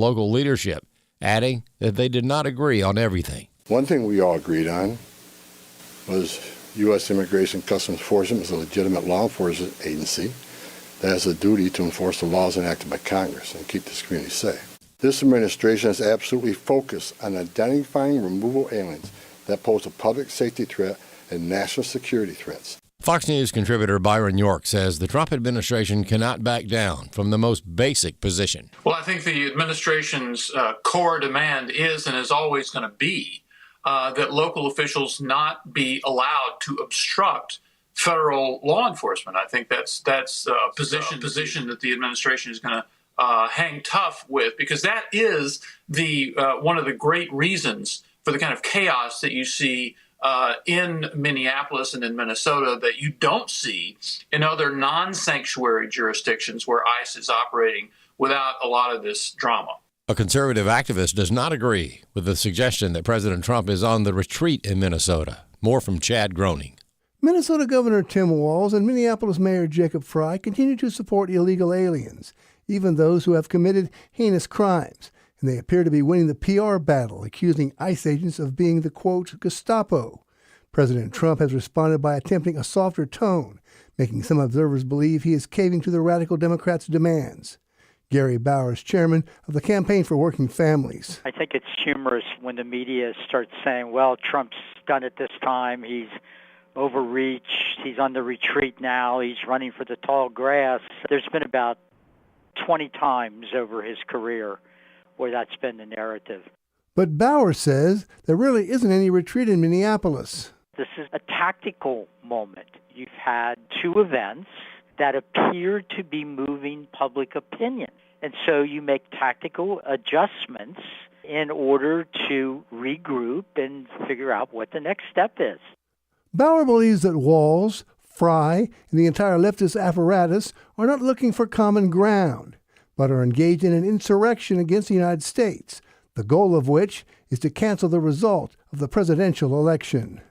local leadership, adding that they did not agree on everything. One thing we all agreed on was U.S. Immigration and Customs Enforcement is a legitimate law enforcement agency that has a duty to enforce the laws enacted by Congress and keep this community safe. This administration is absolutely focused on identifying removal aliens that pose a public safety threat and national security threats. Fox News contributor Byron York says the Trump administration cannot back down from the most basic position. Well, I think the administration's core demand is and is always going to be that local officials not be allowed to obstruct federal law enforcement. I think that's a position that the administration is going to hang tough with, because that is the one of the great reasons for the kind of chaos that you see in Minneapolis and in Minnesota that you don't see in other non-sanctuary jurisdictions where ICE is operating without a lot of this drama. A conservative activist does not agree with the suggestion that President Trump is on the retreat in Minnesota. More from Chad Groening. Minnesota Governor Tim Walz and Minneapolis Mayor Jacob Frey continue to support illegal aliens, even those who have committed heinous crimes. And they appear to be winning the PR battle, accusing ICE agents of being the, quote, Gestapo. President Trump has responded by attempting a softer tone, making some observers believe he is caving to the radical Democrats' demands. Gary Bowers, chairman of the Campaign for Working Families. I think it's humorous when the media starts saying, well, Trump's done it this time, he's overreached, he's on the retreat now, he's running for the tall grass. There's been about 20 times over his career where that's been the narrative. But Bauer says there really isn't any retreat in Minneapolis. This is a tactical moment. You've had two events that appear to be moving public opinion. And so you make tactical adjustments in order to regroup and figure out what the next step is. Bauer believes that Walz, Frey, and the entire leftist apparatus are not looking for common ground, but are engaged in an insurrection against the United States, the goal of which is to cancel the result of the presidential election.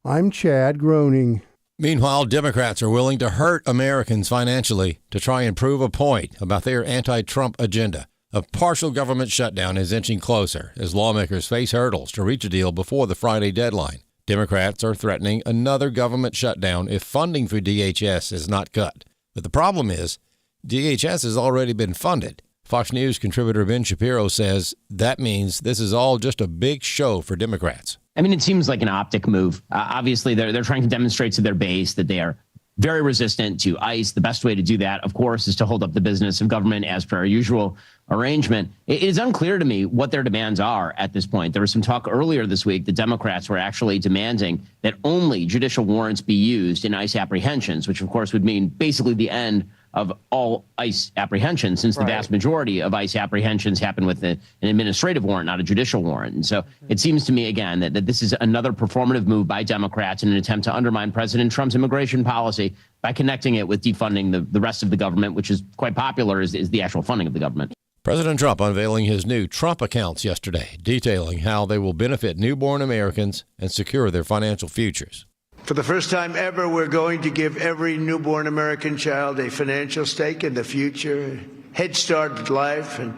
I'm Chad Groening. Meanwhile, Democrats are willing to hurt Americans financially to try and prove a point about their anti-Trump agenda. A partial government shutdown is inching closer as lawmakers face hurdles to reach a deal before the Friday deadline. Democrats are threatening another government shutdown if funding for DHS is not cut. But the problem is, DHS has already been funded. Fox News contributor Ben Shapiro says that means this is all just a big show for Democrats. I mean, it seems like an optic move. Obviously, they're trying to demonstrate to their base that they are very resistant to ICE. The best way to do that, of course, is to hold up the business of government as per our usual arrangement. It is unclear to me what their demands are at this point. There was some talk earlier this week that Democrats were actually demanding that only judicial warrants be used in ICE apprehensions, which, of course, would mean basically the end of all ICE apprehensions, since the vast majority of ICE apprehensions happen with an administrative warrant, not a judicial warrant. And so it seems to me, again, that this is another performative move by Democrats in an attempt to undermine President Trump's immigration policy by connecting it with defunding the rest of the government, which is quite popular, is the actual funding of the government. President Trump unveiling his new Trump accounts yesterday, detailing how they will benefit newborn Americans and secure their financial futures. For the first time ever, we're going to give every newborn American child a financial stake in the future, head start at life, and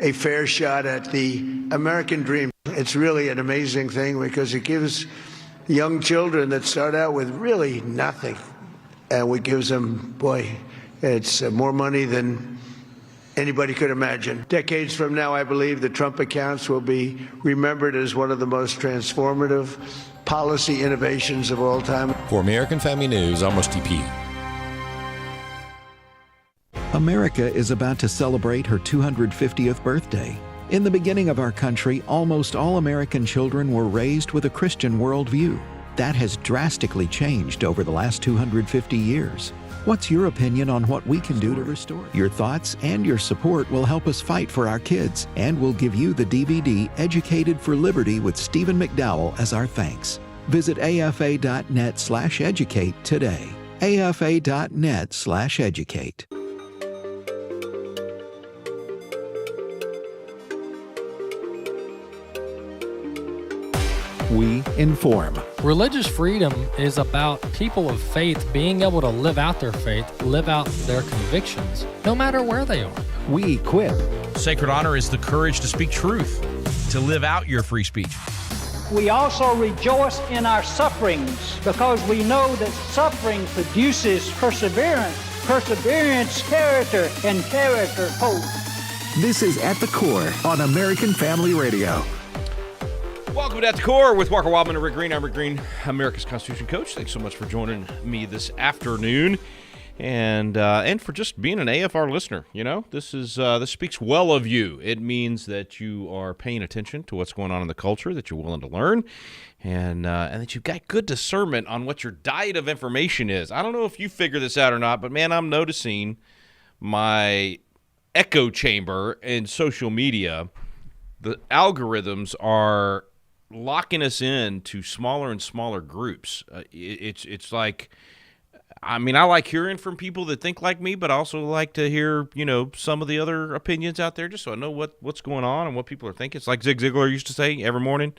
a fair shot at the American dream. It's really an amazing thing because it gives young children that start out with really nothing, and we gives them, boy, it's more money than anybody could imagine. Decades from now, I believe the Trump accounts will be remembered as one of the most transformative policy innovations of all time. For American Family News, I'm Rusty Pugh. America is about to celebrate her 250th birthday. In the beginning of our country, almost all American children were raised with a Christian worldview. That has drastically changed over the last 250 years. What's your opinion on what we can do to restore? Your thoughts and your support will help us fight for our kids, and we'll give you the DVD Educated for Liberty with Stephen McDowell as our thanks. Visit afa.net/educate today. afa.net/educate. We inform. Religious freedom is about people of faith being able to live out their faith, live out their convictions, no matter where they are. We quip. Sacred honor is the courage to speak truth, to live out your free speech. We also rejoice in our sufferings because we know that suffering produces perseverance, perseverance, character, and character, hope. This is At the Core on American Family Radio. Welcome to At the Core with Walker Wildmon and Rick Green. I'm Rick Green, America's Constitution Coach. Thanks so much for joining me this afternoon, and for just being an AFR listener. You know, this speaks well of you. It means that you are paying attention to what's going on in the culture, that you're willing to learn, and that you've got good discernment on what your diet of information is. I don't know if you figure this out or not, but man, I'm noticing my echo chamber in social media. The algorithms are locking us in to smaller and smaller groups. It's like, I mean, I like hearing from people that think like me, but I also like to hear, you know, some of the other opinions out there, just so I know what's going on and what people are thinking. It's like Zig Ziglar used to say every morning,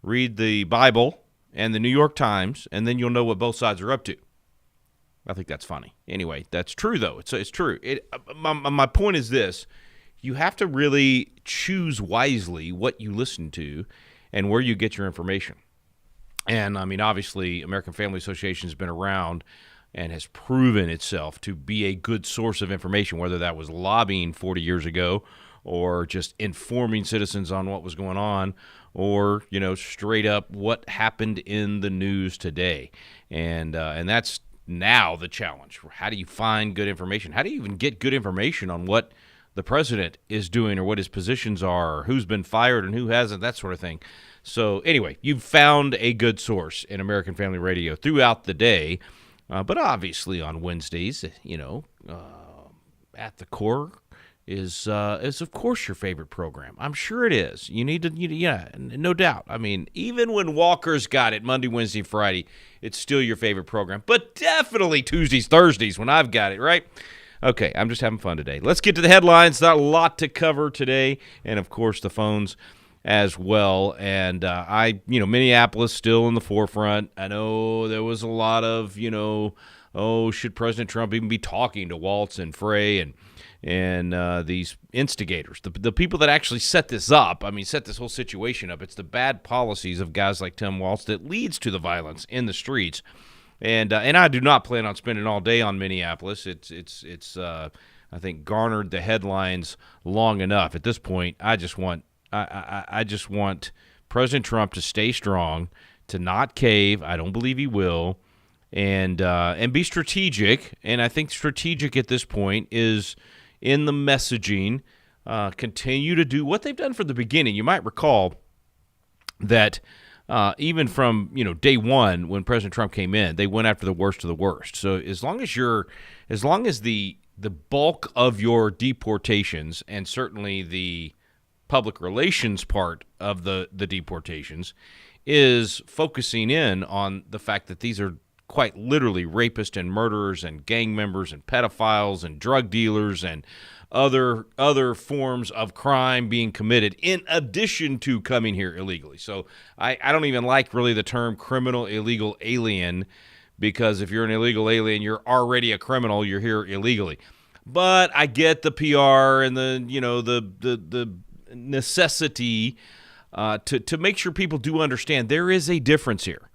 read the Bible and the New York Times, and then you'll know what both sides are up to. I think that's funny. Anyway, that's true, though. It's true. My point is this. You have to really choose wisely what you listen to and where you get your information. And, I mean, obviously, American Family Association has been around and has proven itself to be a good source of information, whether that was lobbying 40 years ago or just informing citizens on what was going on or, you know, straight up what happened in the news today. And that's now the challenge. How do you find good information? How do you even get good information on what the president is doing or what his positions are or who's been fired and who hasn't, that sort of thing. So anyway, you've found a good source in American Family Radio throughout the day, but obviously on Wednesdays, you know, At the Core is of course your favorite program. I'm sure it is. You need to, yeah, no doubt. I mean, even when Walker's got it Monday, Wednesday, Friday, it's still your favorite program, but definitely Tuesdays, Thursdays when I've got it, right? Okay, I'm just having fun today. Let's get to the headlines. Not a lot to cover today, and of course the phones as well. And Minneapolis still in the forefront. I know there was a lot of, should President Trump even be talking to Waltz and Frey and these instigators, the people that actually set this up? I mean, set this whole situation up. It's the bad policies of guys like Tim Waltz that leads to the violence in the streets. And I do not plan on spending all day on Minneapolis. It's I think garnered the headlines long enough. At this point, I just want President Trump to stay strong, to not cave. I don't believe he will, and be strategic. And I think strategic at this point is in the messaging. Continue to do what they've done from the beginning. You might recall that. Even from day one when President Trump came in, they went after the worst of the worst. So as long as the bulk of your deportations and certainly the public relations part of the deportations is focusing in on the fact that these are quite literally rapists and murderers and gang members and pedophiles and drug dealers and other forms of crime being committed in addition to coming here illegally. So I don't even like really the term criminal illegal alien, because if you're an illegal alien, you're already a criminal, you're here illegally. But I get the PR and the necessity to make sure people do understand there is a difference here.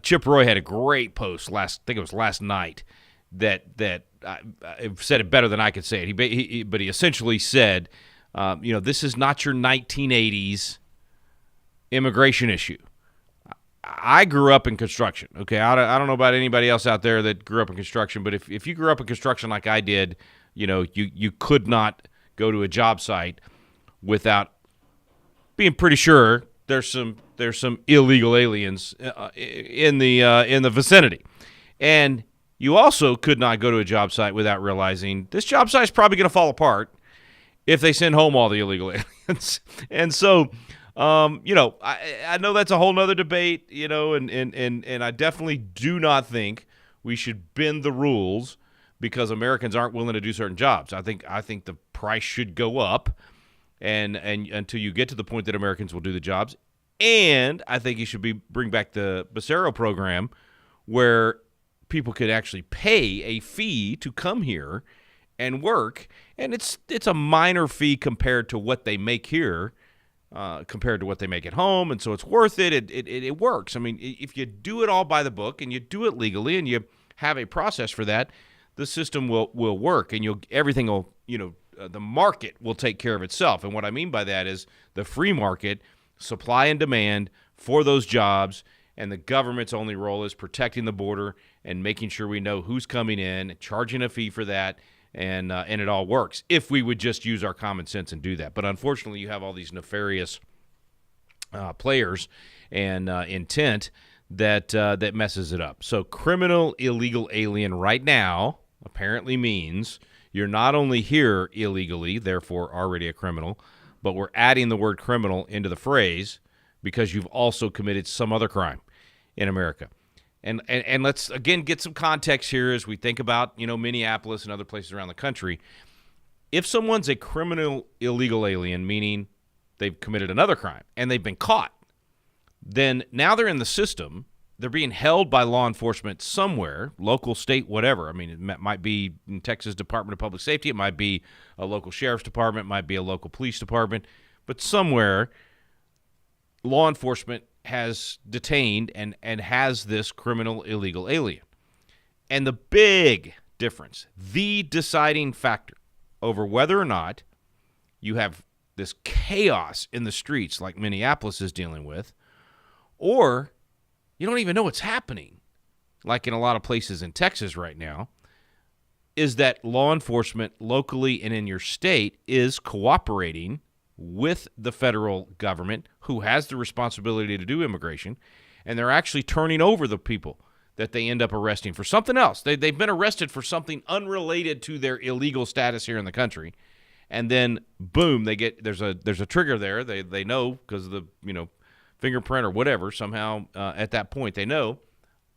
Chip Roy had a great post last night that I've said it better than I could say it. But he essentially said, this is not your 1980s immigration issue. I grew up in construction. Okay, I don't know about anybody else out there that grew up in construction, but if you grew up in construction like I did, you could not go to a job site without being pretty sure there's some illegal aliens in the vicinity, and you also could not go to a job site without realizing this job site is probably going to fall apart if they send home all the illegal aliens. And so, I know that's a whole nother debate, and I definitely do not think we should bend the rules because Americans aren't willing to do certain jobs. I think the price should go up and until you get to the point that Americans will do the jobs. And I think you should bring back the Becerra program where people could actually pay a fee to come here and work, and it's a minor fee compared to what they make here, compared to what they make at home, and so it's worth it. It works. I mean, if you do it all by the book and you do it legally and you have a process for that, the system will work, and everything will, the market will take care of itself. And what I mean by that is the free market, supply and demand for those jobs, and the government's only role is protecting the border and making sure we know who's coming in, charging a fee for that, and it all works if we would just use our common sense and do that. But unfortunately, you have all these nefarious players and intent that messes it up. So criminal illegal alien right now apparently means you're not only here illegally, therefore already a criminal, but we're adding the word criminal into the phrase because you've also committed some other crime in America. And let's, again, get some context here as we think about, Minneapolis and other places around the country. If someone's a criminal illegal alien, meaning they've committed another crime and they've been caught, then now they're in the system. They're being held by law enforcement somewhere, local, state, whatever. I mean, it might be in Texas Department of Public Safety. It might be a local sheriff's department. It might be a local police department. But somewhere, law enforcement has detained and has this criminal illegal alien. And the big difference, the deciding factor over whether or not you have this chaos in the streets like Minneapolis is dealing with, or you don't even know what's happening, like in a lot of places in Texas right now, is that law enforcement locally and in your state is cooperating with the federal government, who has the responsibility to do immigration, and they're actually turning over the people that they end up arresting for something else. They've been arrested for something unrelated to their illegal status here in the country, and then boom, there's a trigger there. They know because of the fingerprint or whatever, somehow at that point they know.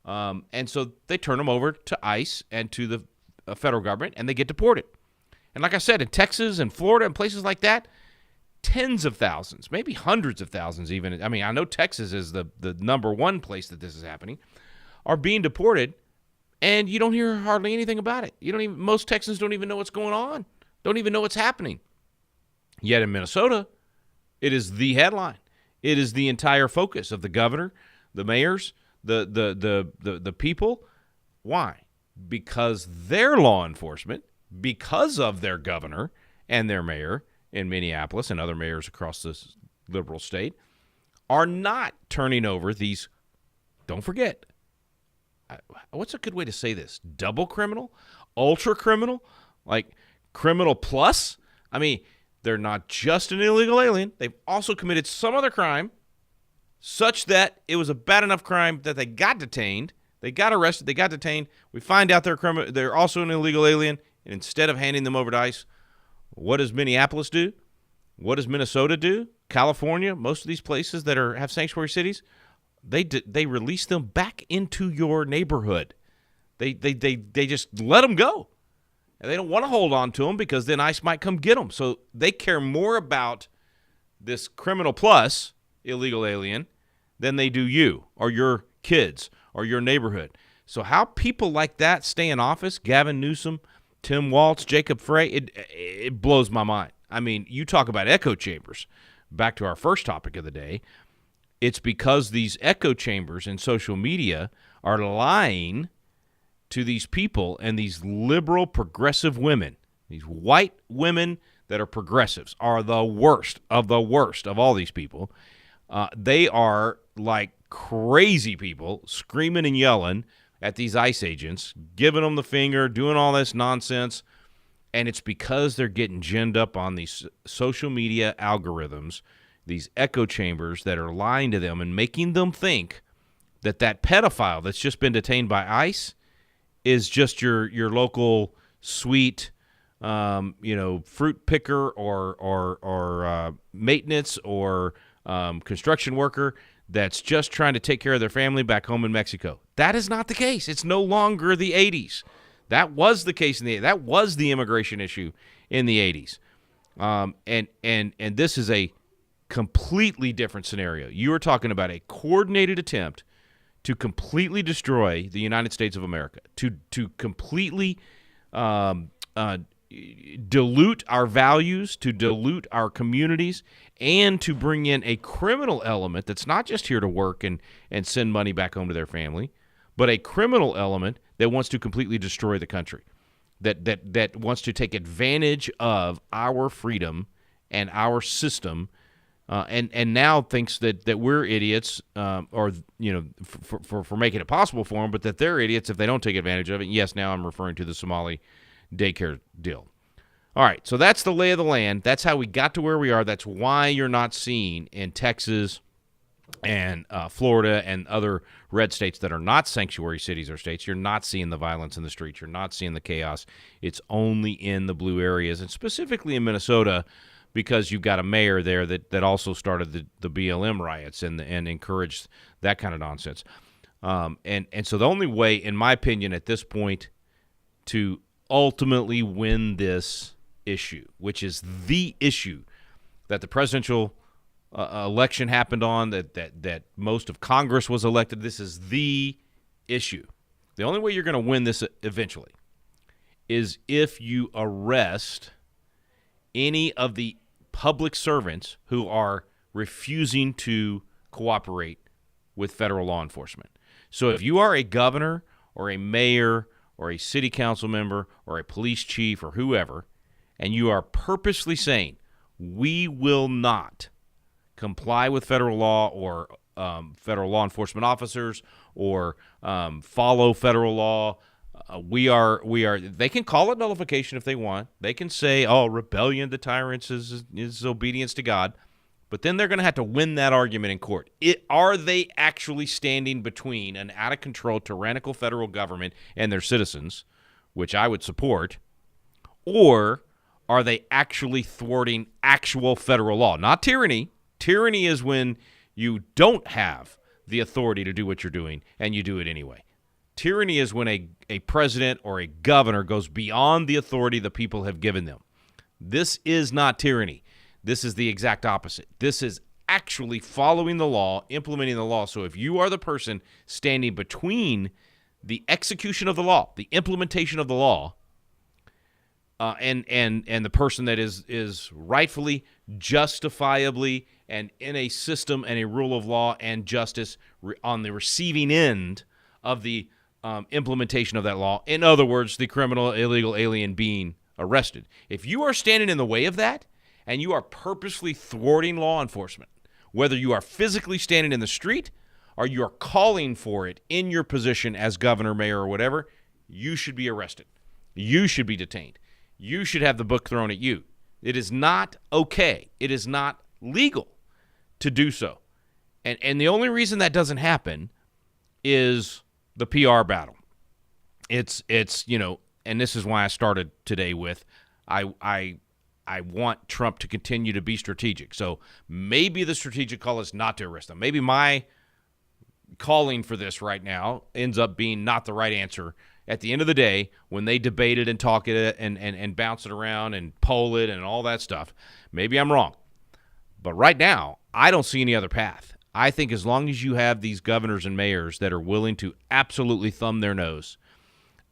And so they turn them over to ICE and to the federal government, and they get deported. And like I said, in Texas and Florida and places like that, tens of thousands, maybe hundreds of thousands even. I mean, I know Texas is the number one place that this is happening, are being deported, and you don't hear hardly anything about it. Most Texans don't even know what's going on, don't even know what's happening. Yet in Minnesota, it is the headline. It is the entire focus of the governor, the mayors, the people. Why? Because their law enforcement, because of their governor and their mayor in Minneapolis and other mayors across this liberal state, are not turning over these, don't forget, what's a good way to say this? Double criminal? Ultra criminal? Like criminal plus? I mean, they're not just an illegal alien. They've also committed some other crime such that it was a bad enough crime that they got detained. They got arrested. They got detained. We find out they're also an illegal alien. And instead of handing them over to ICE, what does Minneapolis do? What does Minnesota do? California, most of these places that have sanctuary cities, they release them back into your neighborhood. They just let them go. And they don't want to hold on to them because then ICE might come get them. So they care more about this criminal plus illegal alien than they do you or your kids or your neighborhood. So how people like that stay in office, Gavin Newsom, Tim Walz, Jacob Frey, it blows my mind. I mean, you talk about echo chambers. Back to our first topic of the day, it's because these echo chambers in social media are lying to these people, and these liberal progressive women, these white women that are progressives, are the worst of all these people. They are like crazy people screaming and yelling at these ICE agents, giving them the finger, doing all this nonsense. And it's because they're getting ginned up on these social media algorithms, these echo chambers that are lying to them and making them think that pedophile that's just been detained by ICE is just your local sweet, fruit picker or maintenance or construction worker that's just trying to take care of their family back home in Mexico. That is not the case. It's no longer the 80s. That was the case in the 80s. That was the immigration issue in the 80s. And this is a completely different scenario. You are talking about a coordinated attempt to completely destroy the United States of America, to completely, dilute our values, to dilute our communities, and to bring in a criminal element that's not just here to work and send money back home to their family, but a criminal element that wants to completely destroy the country, that wants to take advantage of our freedom and our system, and now thinks that we're idiots, or for making it possible for them, but that they're idiots if they don't take advantage of it. Yes, now I'm referring to the Somali daycare deal. All right, so that's the lay of the land. That's how we got to where we are. That's why you're not seeing in Texas and Florida and other red states that are not sanctuary cities or states, you're not seeing the violence in the streets. You're not seeing the chaos. It's only in the blue areas, and specifically in Minnesota, because you've got a mayor there that also started the BLM riots and encouraged that kind of nonsense. And so the only way, in my opinion, at this point, to ultimately win this issue, which is the issue that the presidential election happened on, that most of Congress was elected. This is the issue. The only way you're going to win this eventually is if you arrest any of the public servants who are refusing to cooperate with federal law enforcement. So if you are a governor or a mayor or a city council member or a police chief or whoever, and you are purposely saying, we will not comply with federal law or federal law enforcement officers or follow federal law, we are. They can call it nullification if they want. They can say, oh, rebellion to tyrants is obedience to God. But then they're going to have to win that argument in court. Are they actually standing between an out-of-control, tyrannical federal government and their citizens, which I would support, or are they actually thwarting actual federal law? Not tyranny. Tyranny is when you don't have the authority to do what you're doing, and you do it anyway. Tyranny is when a president or a governor goes beyond the authority the people have given them. This is not tyranny. This is the exact opposite. This is actually following the law, implementing the law. So if you are the person standing between the execution of the law, the implementation of the law, and the person that is rightfully, justifiably, and in a system and a rule of law and justice on the receiving end of the implementation of that law, in other words, the criminal illegal alien being arrested. If you are standing in the way of that, and you are purposely thwarting law enforcement, whether you are physically standing in the street or you are calling for it in your position as governor, mayor, or whatever, you should be arrested. You should be detained. You should have the book thrown at you. It is not okay. It is not legal to do so. And the only reason that doesn't happen is the PR battle. It's and this is why I started today with I want Trump to continue to be strategic. So maybe the strategic call is not to arrest them. Maybe my calling for this right now ends up being not the right answer. At the end of the day, when they debate it and talk it and bounce it around and poll it and all that stuff, maybe I'm wrong. But right now, I don't see any other path. I think as long as you have these governors and mayors that are willing to absolutely thumb their nose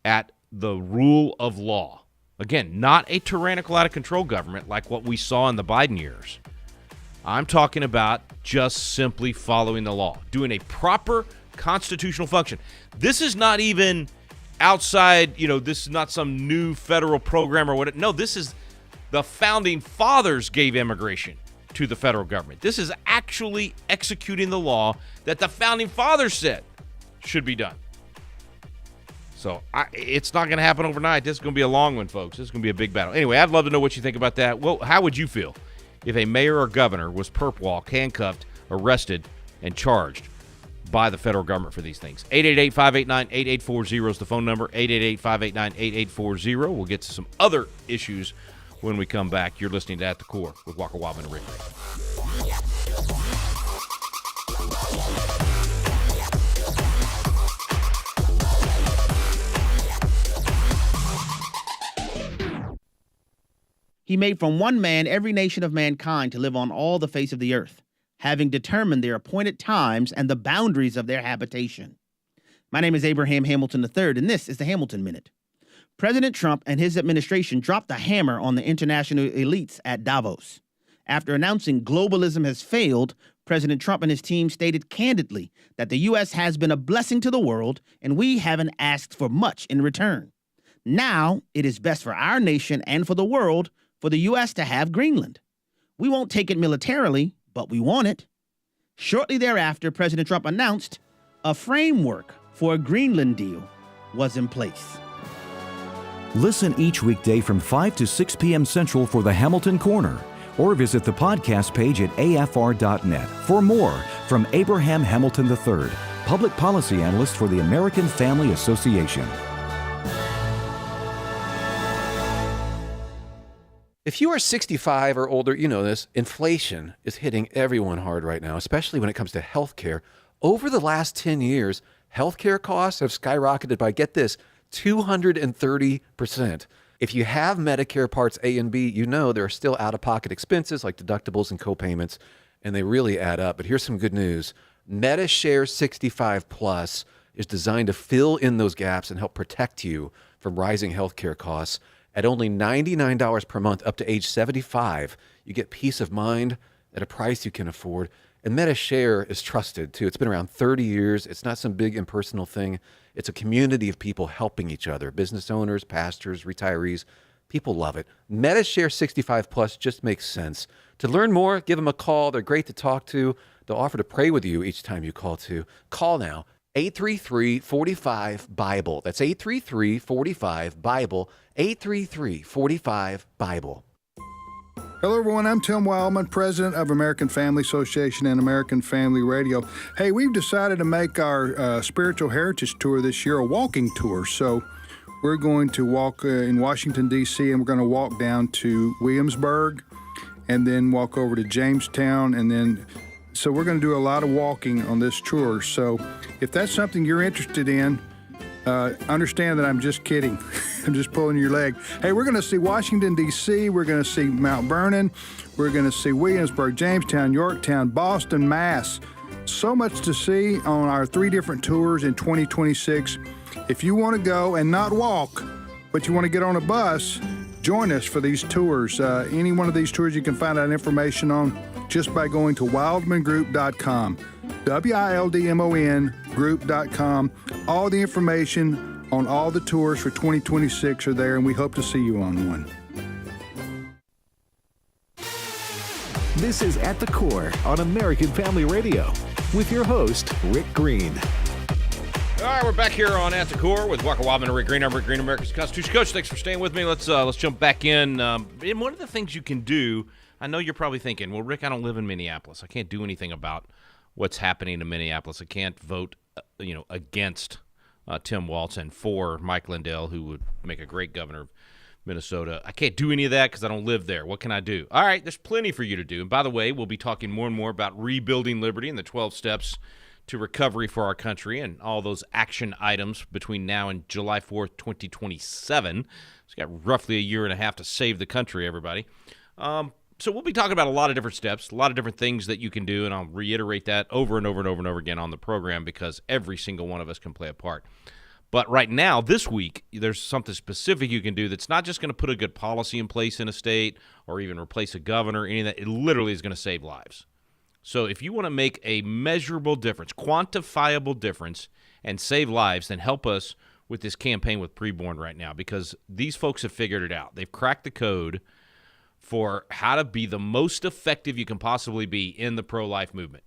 at the rule of law, again, not a tyrannical, out-of-control government like what we saw in the Biden years. I'm talking about just simply following the law, doing a proper constitutional function. This is not even outside, this is not some new federal program or what. No, this is the founding fathers gave immigration to the federal government. This is actually executing the law that the founding fathers said should be done. So it's not going to happen overnight. This is going to be a long one, folks. This is going to be a big battle. Anyway, I'd love to know what you think about that. Well, how would you feel if a mayor or governor was perp walked, handcuffed, arrested, and charged by the federal government for these things? 888-589-8840 is the phone number. 888-589-8840. We'll get to some other issues when we come back. You're listening to At the Core with Walker, Wildmon, and Rick. He made from one man every nation of mankind to live on all the face of the earth, having determined their appointed times and the boundaries of their habitation. My name is Abraham Hamilton III, and this is the Hamilton Minute. President Trump and his administration dropped the hammer on the international elites at Davos. After announcing globalism has failed, President Trump and his team stated candidly that the U.S. has been a blessing to the world and we haven't asked for much in return. Now, it is best for our nation and for the world for the U.S. to have Greenland. We won't take it militarily, but we want it. Shortly thereafter, President Trump announced a framework for a Greenland deal was in place. Listen each weekday from 5 to 6 p.m. Central for the Hamilton Corner, or visit the podcast page at afr.net for more from Abraham Hamilton III, Public Policy Analyst for the American Family Association. If you are 65 or older, you know this, inflation is hitting everyone hard right now, especially when it comes to health care. Over the last 10 years, healthcare costs have skyrocketed by, get this, 230%. If you have Medicare Parts A and B, you know there are still out-of-pocket expenses like deductibles and co-payments, and they really add up. But here's some good news. MediShare 65 Plus is designed to fill in those gaps and help protect you from rising healthcare costs. At only $99 per month up to age 75, you get peace of mind at a price you can afford. And MediShare is trusted, too. It's been around 30 years. It's not some big impersonal thing. It's a community of people helping each other, business owners, pastors, retirees. People love it. MediShare 65 Plus just makes sense. To learn more, give them a call. They're great to talk to. They'll offer to pray with you each time you call, too. Call now, 833-45-BIBLE. That's 833-45-BIBLE, 833-45-BIBLE. Hello, everyone. I'm Tim Wildmon, president of American Family Association and American Family Radio. Hey, we've decided to make our Spiritual Heritage Tour this year a walking tour. So we're going to walk in Washington, D.C., and we're going to walk down to Williamsburg and then walk over to Jamestown. So we're going to do a lot of walking on this tour. So if that's something you're interested in, understand that I'm just kidding. I'm just pulling your leg. Hey, we're going to see Washington, D.C. We're going to see Mount Vernon. We're going to see Williamsburg, Jamestown, Yorktown, Boston, Mass. So much to see on our 3 different tours in 2026. If you want to go and not walk, but you want to get on a bus, join us for these tours. Any one of these tours you can find out information on just by going to wildmongroup.com. WILDMON group.com. All the information on all the tours for 2026 are there, and we hope to see you on one. This is At the Core on American Family Radio with your host, Rick Green. All right, we're back here on At the Core with Walker Wildmon and Rick Green. I'm Rick Green, America's Constitution Coach. Thanks for staying with me. Let's jump back in. And one of the things you can do, I know you're probably thinking, well, Rick, I don't live in Minneapolis. I can't do anything about what's happening in Minneapolis. I can't vote, against Tim Walz and for Mike Lindell, who would make a great governor of Minnesota. I can't do any of that because I don't live there. What can I do? All right, there's plenty for you to do. And by the way, we'll be talking more and more about rebuilding liberty and the 12 steps to recovery for our country and all those action items between now and July 4th, 2027. It's got roughly a year and a half to save the country, everybody. So we'll be talking about a lot of different steps, a lot of different things that you can do, and I'll reiterate that over and over and over and over again on the program because every single one of us can play a part. But right now, this week, there's something specific you can do that's not just going to put a good policy in place in a state or even replace a governor, any of that. It literally is going to save lives. So if you want to make a measurable difference, quantifiable difference, and save lives, then help us with this campaign with Preborn right now because these folks have figured it out. They've cracked the code for how to be the most effective you can possibly be in the pro-life movement.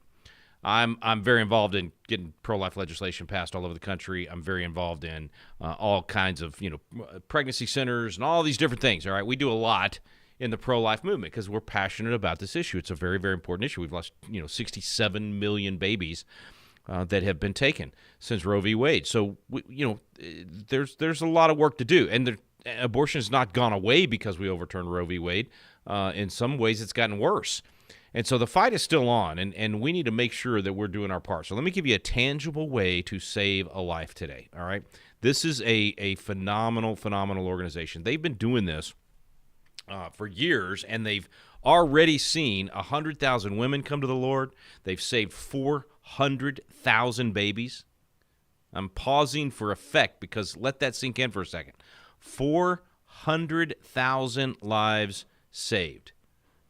I'm very involved in getting pro-life legislation passed all over the country. I'm very involved in all kinds of, pregnancy centers and all these different things, all right? We do a lot in the pro-life movement because we're passionate about this issue. It's a very, very important issue. We've lost, 67 million babies that have been taken since Roe v. Wade. So, there's a lot of work to do. And abortion has not gone away because we overturned Roe v. Wade. In some ways, it's gotten worse. And so the fight is still on, and we need to make sure that we're doing our part. So let me give you a tangible way to save a life today, all right? This is a phenomenal, phenomenal organization. They've been doing this for years, and they've already seen 100,000 women come to the Lord. They've saved 400,000 babies. I'm pausing for effect because let that sink in for a second. 400,000 lives saved.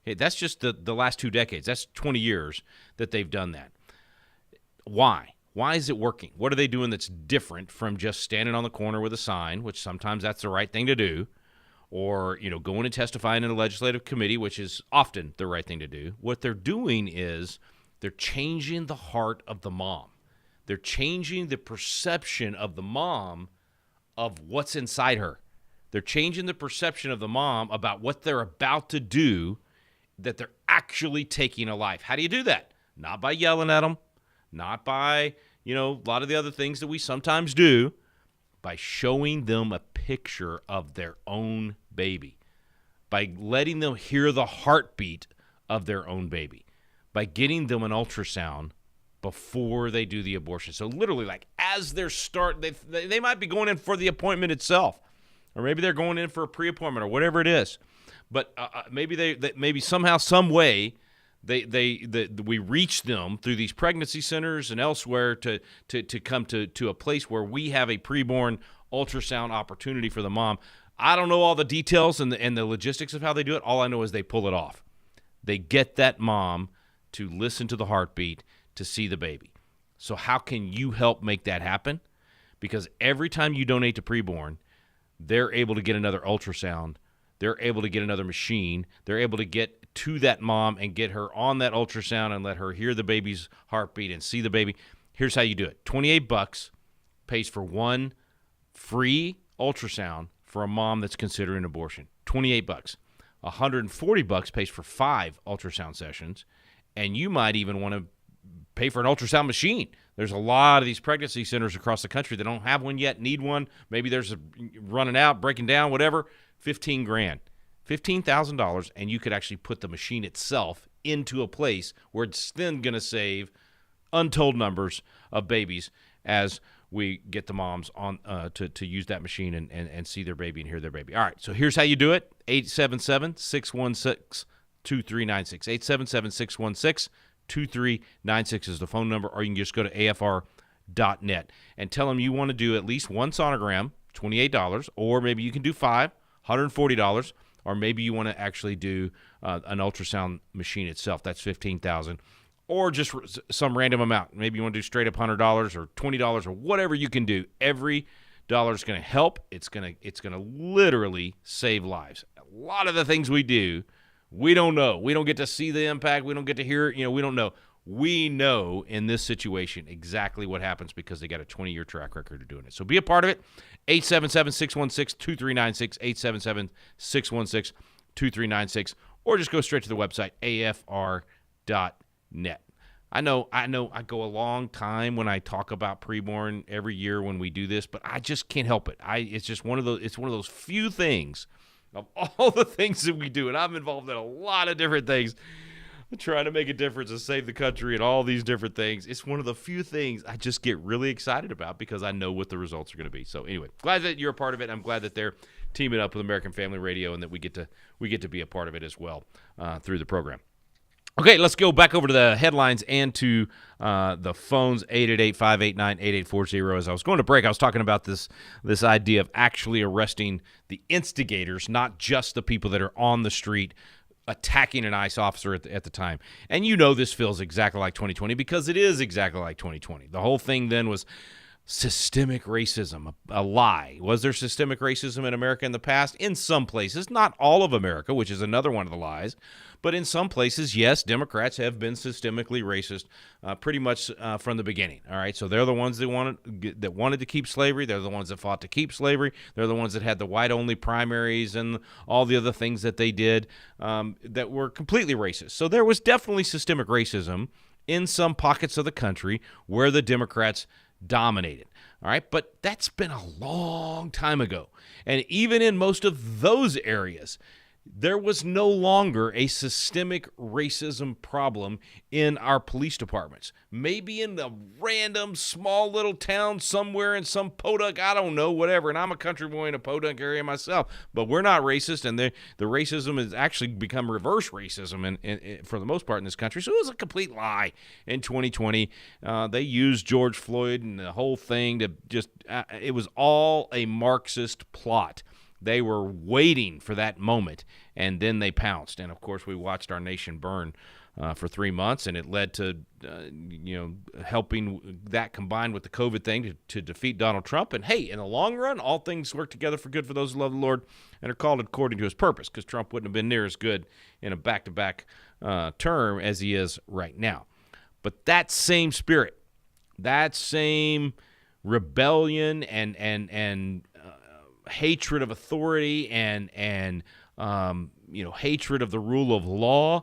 Okay, that's just the last 2 decades. That's 20 years that they've done that. Why? Why is it working? What are they doing that's different from just standing on the corner with a sign, which sometimes that's the right thing to do, or going and testifying in a legislative committee, which is often the right thing to do? What they're doing is they're changing the heart of the mom. They're changing the perception of the mom of what's inside her. They're changing the perception of the mom about what they're about to do, that they're actually taking a life. How do you do that? Not by yelling at them, not by, a lot of the other things that we sometimes do, by showing them a picture of their own baby, by letting them hear the heartbeat of their own baby, by getting them an ultrasound before they do the abortion. So literally, like as they're they might be going in for the appointment itself, or maybe they're going in for a pre-appointment or whatever it is. But maybe maybe somehow, some way, we reach them through these pregnancy centers and elsewhere to come to a place where we have a preborn ultrasound opportunity for the mom. I don't know all the details and the logistics of how they do it. All I know is they pull it off. They get that mom to listen to the heartbeat, to see the baby. So how can you help make that happen? Because every time you donate to preborn, they're able to get another ultrasound. They're able to get another machine. They're able to get to that mom and get her on that ultrasound and let her hear the baby's heartbeat and see the baby. Here's how you do it. $28 pays for one free ultrasound for a mom that's considering abortion. $28. $140 pays for 5 ultrasound sessions, and you might even want to pay for an ultrasound machine. There's a lot of these pregnancy centers across the country that don't have one yet, need one. Maybe there's running out, breaking down, whatever. $15,000, $15,000, and you could actually put the machine itself into a place where it's then going to save untold numbers of babies as we get the moms on to use that machine and see their baby and hear their baby. All right, so here's how you do it. 877-616-2396. 877-616-2396 is the phone number, or you can just go to afr.net and tell them you want to do at least one sonogram, $28, or maybe you can do 5, $140, or maybe you want to actually do an ultrasound machine itself. That's $15,000, or just some random amount. Maybe you want to do straight up $100 or $20 or whatever you can do. Every dollar is going to help. It's going to literally save lives. A lot of the things we do, we don't know. We don't get to see the impact. We don't get to hear it. We don't know. We know in this situation exactly what happens because they got a 20-year track record of doing it. So be a part of it. 877-616-2396, 877-616-2396, or just go straight to the website, afr.net. I know I go a long time when I talk about preborn every year when we do this, but I just can't help it. It's just one of those few things of all the things that we do, and I'm involved in a lot of different things, trying to make a difference and save the country and all these different things. It's one of the few things I just get really excited about because I know what the results are going to be. So anyway, glad that you're a part of it. I'm glad that they're teaming up with American Family Radio and that we get to be a part of it as well through the program. Okay, let's go back over to the headlines and to the phones, 888-589-8840. As I was going to break, I was talking about this idea of actually arresting the instigators, not just the people that are on the street attacking an ICE officer at the time. And this feels exactly like 2020 because it is exactly like 2020. The whole thing then was systemic racism, a lie. Was there systemic racism in America in the past? In some places, not all of America, which is another one of the lies. But in some places, yes, Democrats have been systemically racist pretty much from the beginning. All right, so they're the ones that wanted to keep slavery. They're the ones that fought to keep slavery. They're the ones that had the white-only primaries and all the other things that they did that were completely racist. So there was definitely systemic racism in some pockets of the country where the Democrats dominated. All right, but that's been a long time ago. And even in most of those areas, there was no longer a systemic racism problem in our police departments. Maybe in the random small little town somewhere in some podunk, I don't know, whatever. And I'm a country boy in a podunk area myself, but we're not racist. And the racism has actually become reverse racism for the most part in this country. So it was a complete lie in 2020. They used George Floyd and the whole thing to just, it was all a Marxist plot. They were waiting for that moment, and then they pounced. And, of course, we watched our nation burn for 3 months, and it led to, helping that combined with the COVID thing to defeat Donald Trump. And, hey, in the long run, all things work together for good for those who love the Lord and are called according to his purpose, because Trump wouldn't have been near as good in a back-to-back term as he is right now. But that same spirit, that same rebellion and hatred of authority and hatred of the rule of law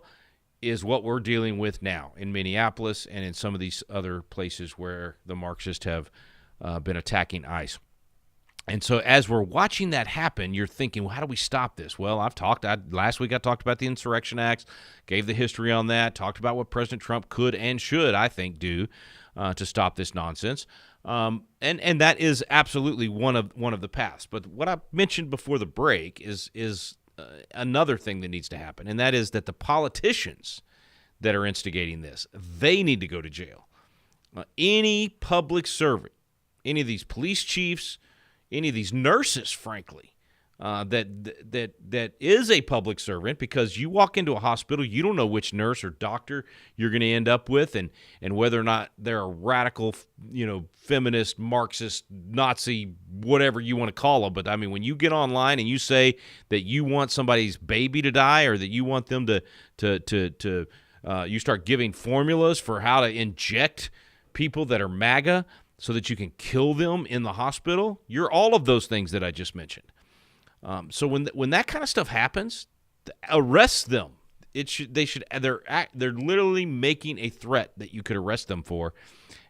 is what we're dealing with now in Minneapolis and in some of these other places where the Marxists have been attacking ICE. And so as we're watching that happen, you're thinking, well, how do we stop this? Well, last week I talked about the Insurrection Acts, gave the history on that, talked about what President Trump could and should, I think, do to stop this nonsense. And that is absolutely one of the paths. But what I mentioned before the break is another thing that needs to happen, and that is that the politicians that are instigating this, they need to go to jail. Any public servant, any of these police chiefs, any of these nurses, frankly, that is a public servant, because you walk into a hospital, you don't know which nurse or doctor you're going to end up with, and whether or not they're a radical, feminist, Marxist, Nazi, whatever you want to call them. But I mean, when you get online and you say that you want somebody's baby to die, or that you want them to you start giving formulas for how to inject people that are MAGA so that you can kill them in the hospital, you're all of those things that I just mentioned. So when that kind of stuff happens, arrest them. They're literally making a threat that you could arrest them for,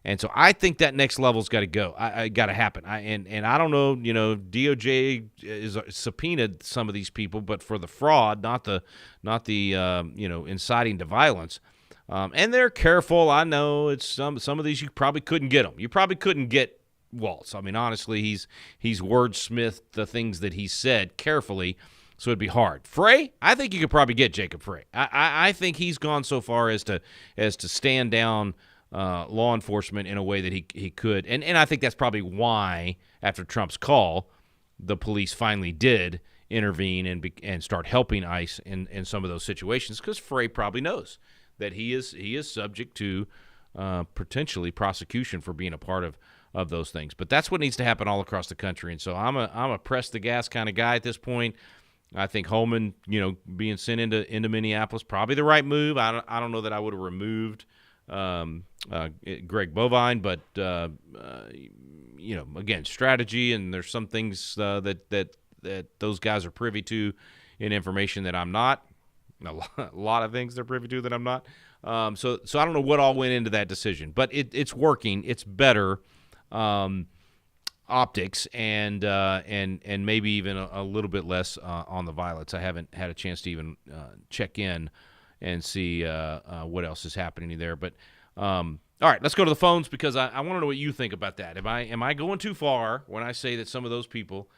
and so I think that next level's got to go. I got to happen. And I don't know. DOJ is subpoenaed some of these people, but for the fraud, not the inciting to violence. And they're careful. I know it's some of these you probably couldn't get them. You probably couldn't get Waltz. I mean, honestly, he's wordsmithed the things that he said carefully, so it'd be hard. Frey, I think you could probably get Jacob Frey. I think he's gone so far as to stand down law enforcement in a way that he could, and I think that's probably why after Trump's call, the police finally did intervene and start helping ICE in some of those situations, because Frey probably knows that he is subject to potentially prosecution for being a part of those things. But that's what needs to happen all across the country. And so I'm a press the gas kind of guy at this point. I think Holman, being sent into Minneapolis, probably the right move. I don't know that I would have removed Greg Bovine, but again, strategy, and there's some things that those guys are privy to in information that I'm not. A lot of things they're privy to that I'm not. So I don't know what all went into that decision, but it's working. It's better optics and maybe even a little bit less on the violence. I haven't had a chance to even check in and see what else is happening there. But all right, let's go to the phones, because I want to know what you think about that. Am I going too far when I say that some of those people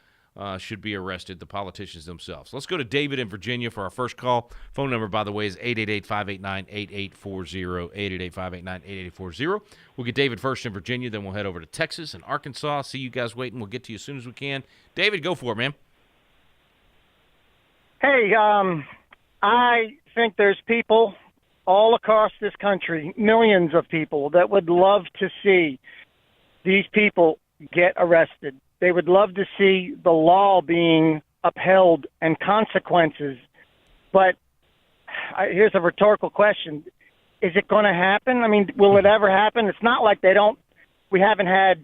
should be arrested, the politicians themselves? Let's go to David in Virginia for our first call. Phone number, by the way, is 888-589-8840, 888-589-8840. We'll get David first in Virginia, then we'll head over to Texas and Arkansas. See you guys waiting. We'll get to you as soon as we can. David, go for it, man. Hey, I think there's people all across this country, millions of people, that would love to see these people get arrested. They would love to see the law being upheld and consequences. But here's a rhetorical question. Is it going to happen? I mean, will it ever happen? It's not like we haven't had,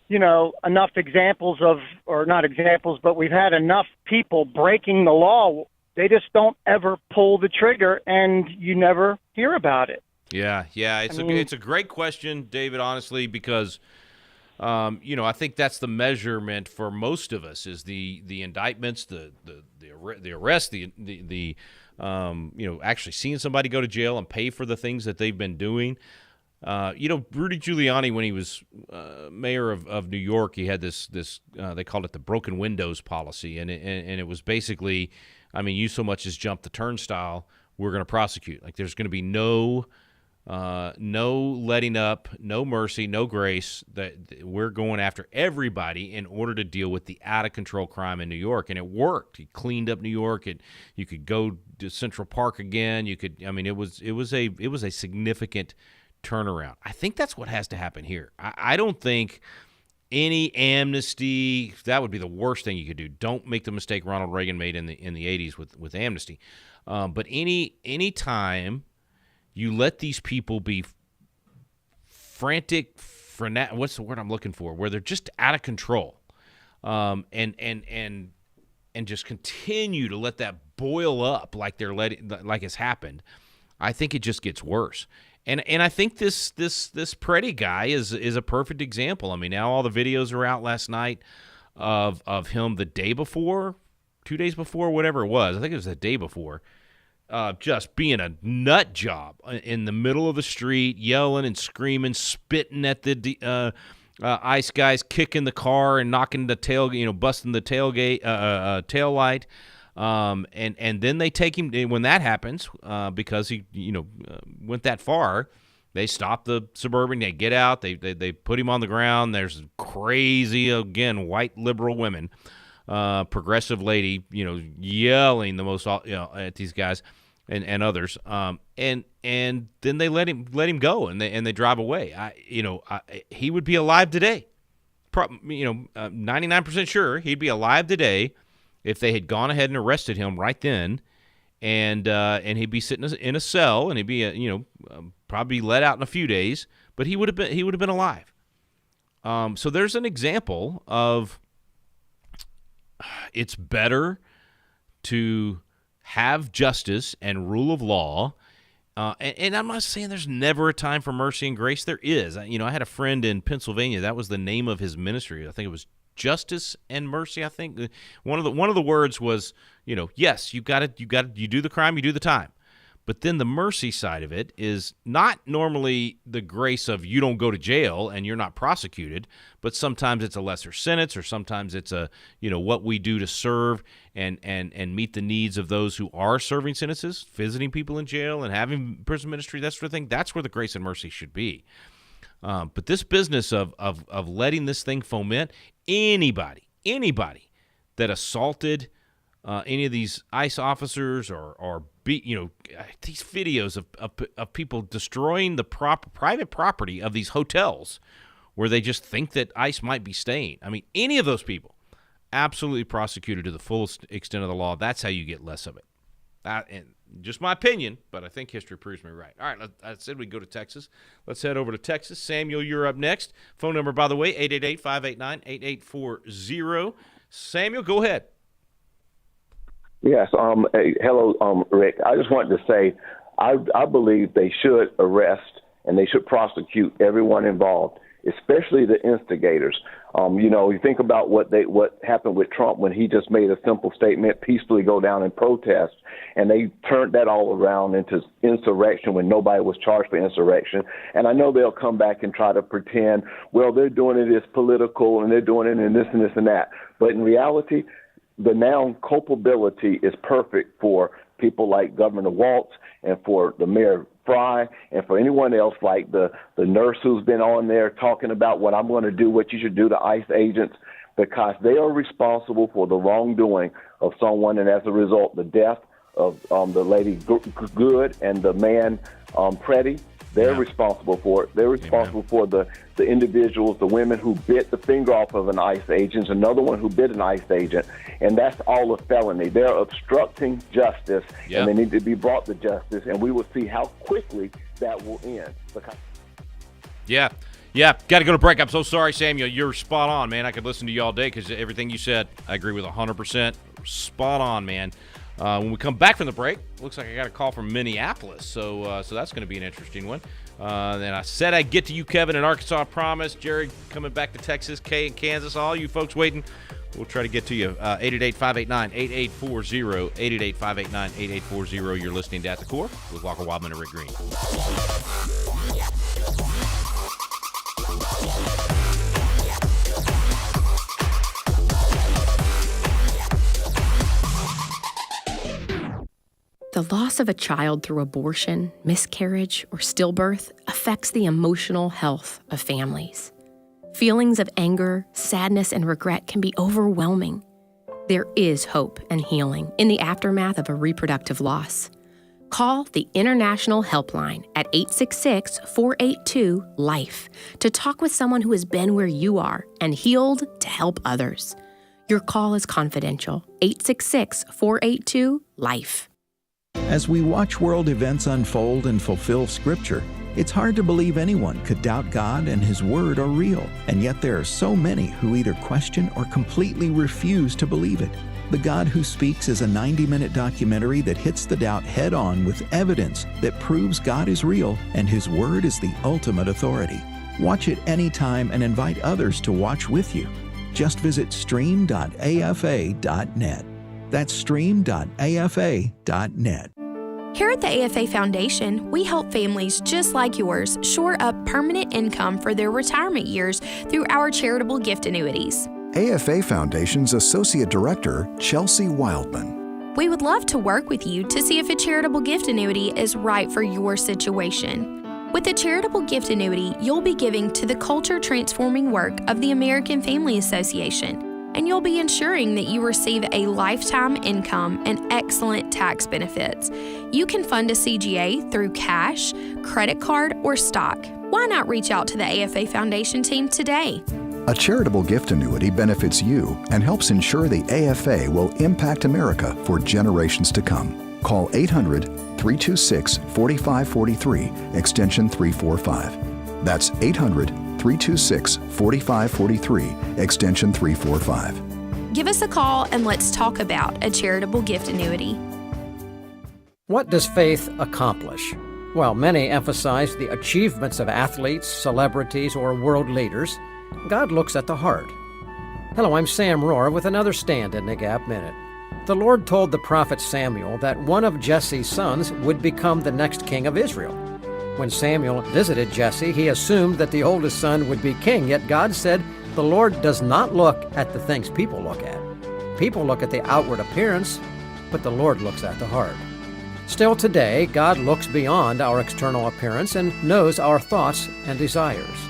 enough examples or not examples, but we've had enough people breaking the law. They just don't ever pull the trigger, and you never hear about it. Yeah. It's a great question, David, honestly, because I think that's the measurement for most of us is the indictments, the arrest, the actually seeing somebody go to jail and pay for the things that they've been doing. Rudy Giuliani, when he was mayor of New York, he had this they called it the broken windows policy, and it was basically, you so much as jump the turnstile, we're going to prosecute. Like, there's going to be no no letting up, no mercy, no grace. That we're going after everybody in order to deal with the out-of-control crime in New York, and it worked. He cleaned up New York. You could go to Central Park again. You could. I mean, it was a significant turnaround. I think that's what has to happen here. I don't think any amnesty, that would be the worst thing you could do. Don't make the mistake Ronald Reagan made in the 80s with amnesty. But any time you let these people be frantic, what's the word I'm looking for? Where they're just out of control, and just continue to let that boil up like like it's happened. I think it just gets worse. And I think this Preddy guy is a perfect example. I mean, now all the videos are out last night of him the day before, 2 days before, whatever it was. I think it was the day before. Just being a nut job in the middle of the street, yelling and screaming, spitting at the ICE guys, kicking the car and knocking the tail, busting the tailgate, tail light. And then they take him when that happens, because he, went that far. They stop the Suburban. They get out. They put him on the ground. There's crazy, again, white liberal women, progressive lady, yelling the most, at these guys and others. And then they let him go, and they drive away. He would be alive today. 99% sure he'd be alive today if they had gone ahead and arrested him right then, and he'd be sitting in a cell, and he'd be probably let out in a few days, but he would have been alive. So there's an example of it's better to have justice and rule of law. And I'm not saying there's never a time for mercy and grace. There is. I had a friend in Pennsylvania. That was the name of his ministry. I think it was Justice and Mercy. I think one of the words was, yes, you do the crime, you do the time. But then the mercy side of it is not normally the grace of you don't go to jail and you're not prosecuted, but sometimes it's a lesser sentence, or sometimes it's a, what we do to serve and meet the needs of those who are serving sentences, visiting people in jail and having prison ministry, that sort of thing. That's where the grace and mercy should be. But this business of letting this thing foment, anybody that assaulted any of these ICE officers or these videos of people destroying the private property of these hotels where they just think that ICE might be staying. I mean, any of those people absolutely prosecuted to the fullest extent of the law. That's how you get less of it. And just my opinion, but I think history proves me right. All right, I said we'd go to Texas. Let's head over to Texas. Samuel, you're up next. Phone number, by the way, 888-589-8840. Samuel, go ahead. Yes. Hello, Rick. I just wanted to say I believe they should arrest and they should prosecute everyone involved, especially the instigators. You think about what happened with Trump when he just made a simple statement, peacefully go down and protest, and they turned that all around into insurrection when nobody was charged for insurrection. And I know they'll come back and try to pretend, well, they're doing it as political and they're doing it in this and this and that. But in reality, the noun culpability is perfect for people like Governor Waltz and for the Mayor Fry and for anyone else like the nurse who's been on there talking about what I'm going to do, what you should do to ICE agents, because they are responsible for the wrongdoing of someone, and as a result, the death of the lady Good and the man Preddy. They're responsible for it. They're responsible for the individuals, the women who bit the finger off of an ICE agent, another one who bit an ICE agent, and that's all a felony. They're obstructing justice, and they need to be brought to justice, and we will see how quickly that will end. Yeah, got to go to break. I'm so sorry, Samuel. You're spot on, man. I could listen to you all day because everything you said, I agree with 100%. Spot on, man. When we come back from the break, looks like I got a call from Minneapolis, so that's going to be an interesting one. Then I said I'd get to you, Kevin, in Arkansas, I promised. Jared coming back to Texas, Kay in Kansas, all you folks waiting. We'll try to get to you. 888-589-8840, 888-589-8840. You're listening to At the Core with Walker Wildmon and Rick Green. The loss of a child through abortion, miscarriage, or stillbirth affects the emotional health of families. Feelings of anger, sadness, and regret can be overwhelming. There is hope and healing in the aftermath of a reproductive loss. Call the International Helpline at 866-482-LIFE to talk with someone who has been where you are and healed to help others. Your call is confidential. 866-482-LIFE. As we watch world events unfold and fulfill Scripture, it's hard to believe anyone could doubt God and His Word are real, and yet there are so many who either question or completely refuse to believe it. The God Who Speaks is a 90-minute documentary that hits the doubt head-on with evidence that proves God is real and His Word is the ultimate authority. Watch it anytime and invite others to watch with you. Just visit stream.afa.net. That's stream.afa.net. Here at the AFA Foundation, we help families just like yours shore up permanent income for their retirement years through our charitable gift annuities. AFA Foundation's Associate Director, Chelsea Wildmon. We would love to work with you to see if a charitable gift annuity is right for your situation. With a charitable gift annuity, you'll be giving to the culture-transforming work of the American Family Association, and you'll be ensuring that you receive a lifetime income and excellent tax benefits. You can fund a CGA through cash, credit card, or stock. Why not reach out to the AFA Foundation team today? A charitable gift annuity benefits you and helps ensure the AFA will impact America for generations to come. Call 800-326-4543, extension 345. That's 800-326-4543, extension 345. Give us a call and let's talk about a charitable gift annuity. What does faith accomplish? Well, many emphasize the achievements of athletes, celebrities, or world leaders. God looks at the heart. Hello, I'm Sam Rohr with another Stand in the Gap Minute. The Lord told the prophet Samuel that one of Jesse's sons would become the next king of Israel. When Samuel visited Jesse, he assumed that the oldest son would be king, yet God said the Lord does not look at the things people look at. People look at the outward appearance, but the Lord looks at the heart. Still today, God looks beyond our external appearance and knows our thoughts and desires.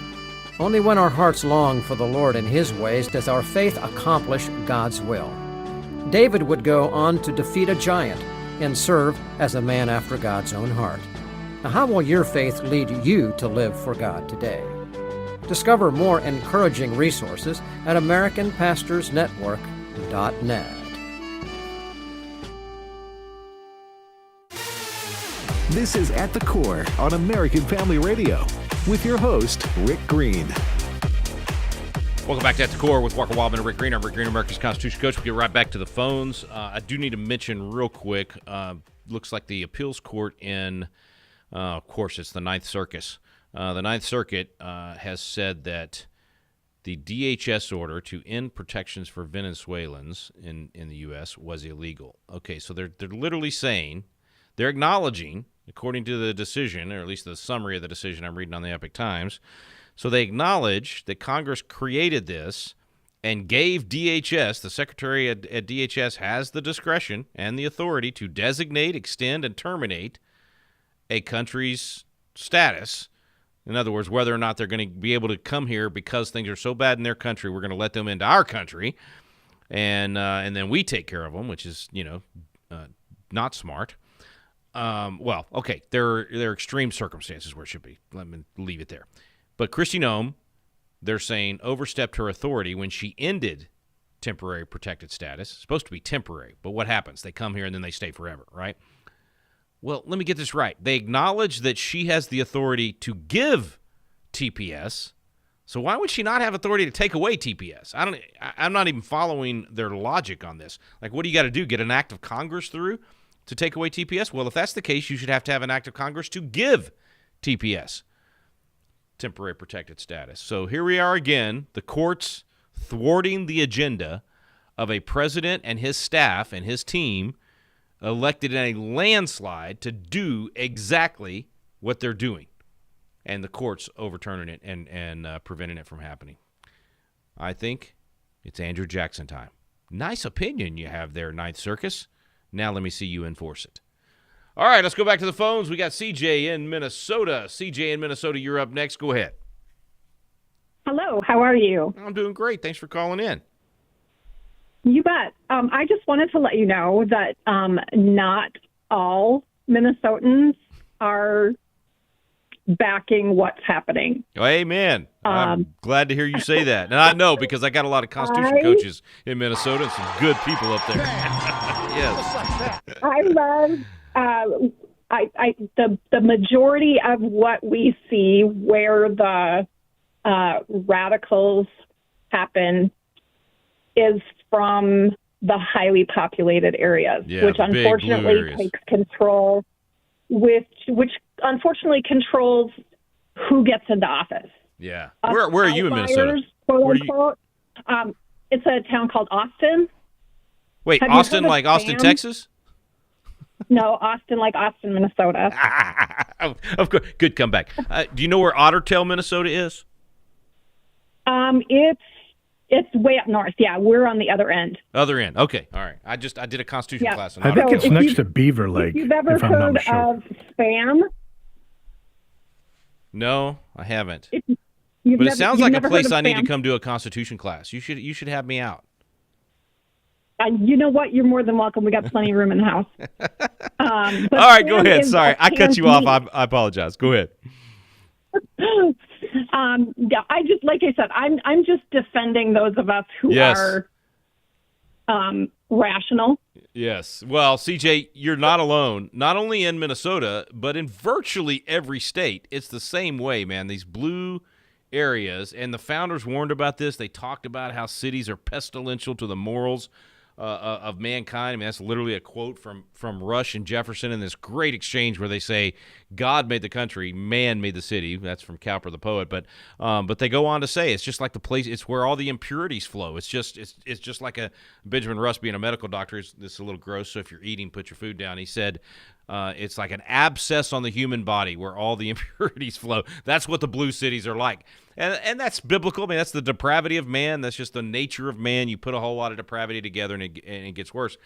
Only when our hearts long for the Lord and His ways does our faith accomplish God's will. David would go on to defeat a giant and serve as a man after God's own heart. Now, how will your faith lead you to live for God today? Discover more encouraging resources at AmericanPastorsNetwork.net. This is At the Core on American Family Radio with your host, Rick Green. Welcome back to At the Core with Walker Wildmon and Rick Green. I'm Rick Green, America's Constitution Coach. We'll get right back to the phones. I do need to mention real quick, looks like the appeals court in, of course, it's the Ninth Circus. The Ninth Circuit has said that the DHS order to end protections for Venezuelans in the U.S. was illegal. Okay, so they're literally saying, they're acknowledging, according to the decision, or at least the summary of the decision I'm reading on the Epoch Times, so they acknowledge that Congress created this and gave DHS, the secretary at DHS has the discretion and the authority to designate, extend, and terminate a country's status. In other words, whether or not they're going to be able to come here because things are so bad in their country, we're going to let them into our country, and then we take care of them, which is, not smart. Well, okay, there are extreme circumstances where it should be. Let me leave it there. But Kristi Noem, they're saying, overstepped her authority when she ended temporary protected status. It's supposed to be temporary, but what happens? They come here and then they stay forever, right? Well, let me get this right. They acknowledge that she has the authority to give TPS, so why would she not have authority to take away TPS? I'm not even following their logic on this. Like, what do you got to do? Get an act of Congress through to take away TPS? Well, if that's the case, you should have to have an act of Congress to give TPS, temporary protected status. So here we are again, the courts thwarting the agenda of a president and his staff and his team elected in a landslide to do exactly what they're doing. And the courts overturning it and preventing it from happening. I think it's Andrew Jackson time. Nice opinion you have there, Ninth Circus. Now let me see you enforce it. All right, let's go back to the phones. We got CJ in Minnesota. CJ in Minnesota, you're up next. Go ahead. Hello, how are you? I'm doing great. Thanks for calling in. You bet. I just wanted to let you know that not all Minnesotans are backing what's happening. Oh, amen. I'm glad to hear you say that. And I know because I got a lot of Constitution coaches in Minnesota and some good people up there. Yes. I love the majority of what we see where the radicals happen is from the highly populated areas, which unfortunately takes control, which unfortunately controls who gets into office. Yeah. Where are you in Minnesota? Quote unquote. It's a town called Austin. Wait, Have you Austin heard of like Austin, Sam? Texas? No, Austin like Austin, Minnesota. Of course. Good comeback. Do you know where Ottertail, Minnesota is? It's way up north. Yeah, we're on the other end. Other end. Okay. All right. I did a Constitution class. I think it's next to Beaver Lake. If you've ever heard of Spam, No, I haven't. But But it sounds like a place I need to come to a Constitution class. You should have me out. You know what? You're more than welcome. We got plenty of room in the house. All right, go ahead. Sorry, I cut you off. I apologize. Go ahead. Yeah, like I said, I'm just defending those of us who are rational. Yes. Well, CJ, you're not alone. Not only in Minnesota, but in virtually every state. It's the same way, man. These blue areas, and the founders warned about this. They talked about how cities are pestilential to the morals of mankind. I mean, that's literally a quote from Rush and Jefferson in this great exchange where they say, God made the country, man made the city. That's from Cowper the poet. But they go on to say it's just like the place, it's where all the impurities flow. It's just like a Benjamin Rush being a medical doctor. This is a little gross, so if you're eating, put your food down. He said, it's like an abscess on the human body where all the impurities flow. That's what the blue cities are like. And that's biblical. I mean, that's the depravity of man. That's just the nature of man. You put a whole lot of depravity together, and it gets worse.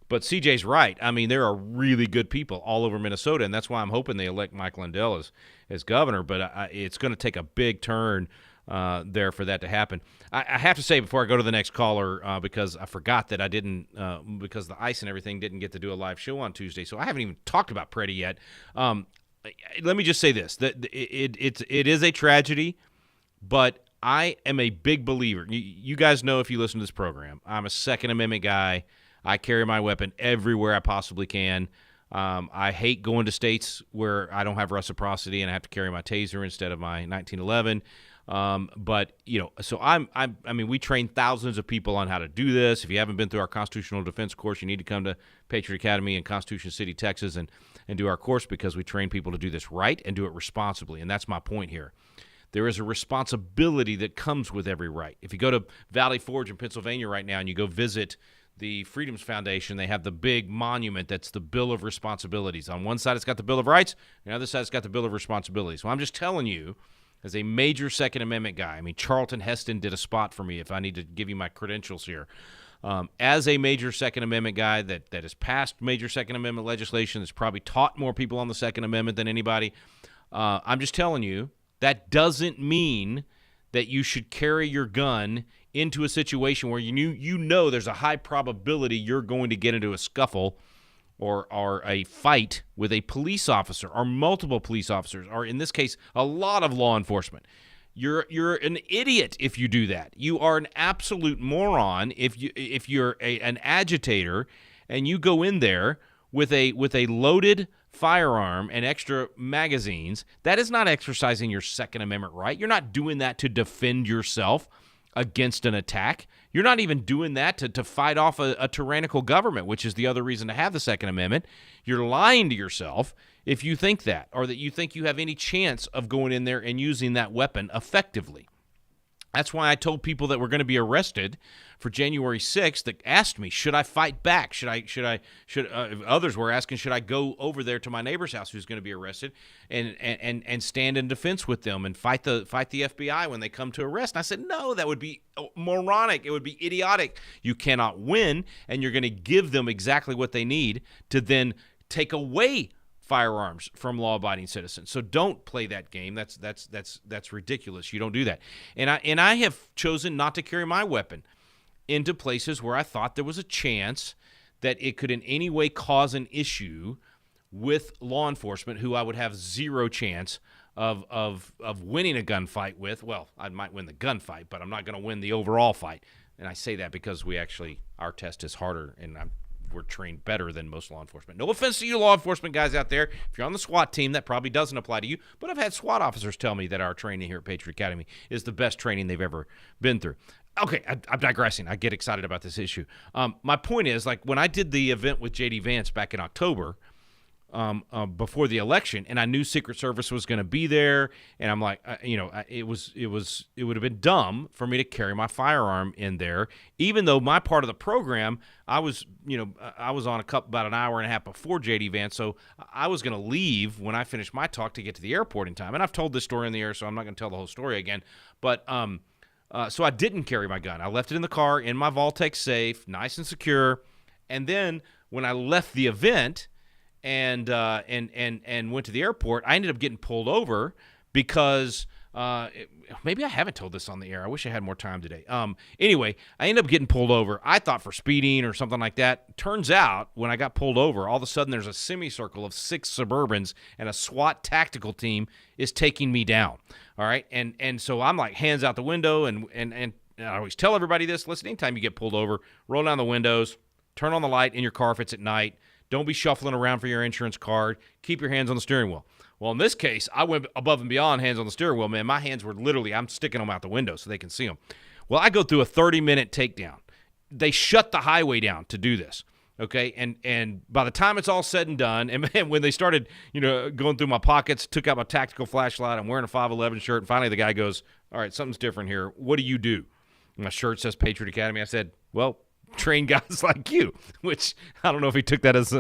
But CJ's right. I mean, there are really good people all over Minnesota, and that's why I'm hoping they elect Mike Lindell as governor. But it's going to take a big turn there for that to happen. I have to say before I go to the next caller, because I forgot that I didn't, because the ice and everything didn't get to do a live show on Tuesday, so I haven't even talked about Preddy yet. Let me just say this: that it is a tragedy, but I am a big believer. You guys know if you listen to this program, I'm a Second Amendment guy. I carry my weapon everywhere I possibly can. I hate going to states where I don't have reciprocity and I have to carry my taser instead of my 1911. But so I mean, we train thousands of people on how to do this. If you haven't been through our constitutional defense course, you need to come to Patriot Academy in Constitution City, Texas, and do our course because we train people to do this right and do it responsibly. And that's my point here. There is a responsibility that comes with every right. If you go to Valley Forge in Pennsylvania right now and you go visit the Freedoms Foundation, they have the big monument that's the Bill of Responsibilities. On one side, it's got the Bill of Rights. On the other side, it's got the Bill of Responsibilities. So I'm just telling you, as a major Second Amendment guy, I mean, Charlton Heston did a spot for me if I need to give you my credentials here. As a major Second Amendment guy that has passed major Second Amendment legislation, that's probably taught more people on the Second Amendment than anybody, I'm just telling you, that doesn't mean that you should carry your gun into a situation where you know there's a high probability you're going to get into a scuffle or a fight with a police officer or multiple police officers, or in this case, a lot of law enforcement. You're an idiot if you do that. You are an absolute moron if you're an agitator and you go in there with a loaded firearm and extra magazines. That is not exercising your Second Amendment right. You're not doing that to defend yourself against an attack. You're not even doing that to fight off a tyrannical government, which is the other reason to have the Second Amendment. You're lying to yourself if you think that, or that you think you have any chance of going in there and using that weapon effectively. That's why I told people that were going to be arrested for January 6th that asked me, should I fight back? Others were asking, should I go over there to my neighbor's house who's going to be arrested and stand in defense with them and fight the FBI when they come to arrest? And I said, no, that would be moronic. It would be idiotic. You cannot win, and you're going to give them exactly what they need to then take away firearms from law-abiding citizens. So don't play that game. That's ridiculous. You don't do that. And I have chosen not to carry my weapon into places where I thought there was a chance that it could in any way cause an issue with law enforcement, who I would have zero chance of winning a gunfight with. Well, I might win the gunfight, but I'm not going to win the overall fight. And I say that because our test is harder, and we're trained better than most law enforcement. No offense to you law enforcement guys out there. If you're on the SWAT team, that probably doesn't apply to you. But I've had SWAT officers tell me that our training here at Patriot Academy is the best training they've ever been through. Okay, I'm digressing. I get excited about this issue. My point is, like, when I did the event with J.D. Vance back in October, before the election, and I knew Secret Service was going to be there, and I'm like, it would have been dumb for me to carry my firearm in there, even though my part of the program, I was on about an hour and a half before J.D. Vance, so I was going to leave when I finished my talk to get to the airport in time. And I've told this story in the air, so I'm not going to tell the whole story again. But so I didn't carry my gun. I left it in the car in my Vault-Tec safe, nice and secure. And then when I left the event and went to the airport, I ended up getting pulled over because maybe I haven't told this on the air. I wish I had more time today. Anyway, I ended up getting pulled over. I thought for speeding or something like that. Turns out when I got pulled over, all of a sudden there's a semicircle of 6 Suburbans and a SWAT tactical team is taking me down. All right, and so I'm like hands out the window, and I always tell everybody this. Listen, anytime you get pulled over, roll down the windows, turn on the light in your car if it's at night. Don't be shuffling around for your insurance card. Keep your hands on the steering wheel. Well, in this case, I went above and beyond hands on the steering wheel, man. My hands were literally, I'm sticking them out the window so they can see them. Well, I go through a 30-minute takedown. They shut the highway down to do this, okay? And by the time it's all said and done, and man, when they started, going through my pockets, took out my tactical flashlight, I'm wearing a 511 shirt, and finally the guy goes, all right, something's different here. What do you do? And my shirt says Patriot Academy. I said, well, train guys like you, which I don't know if he took that as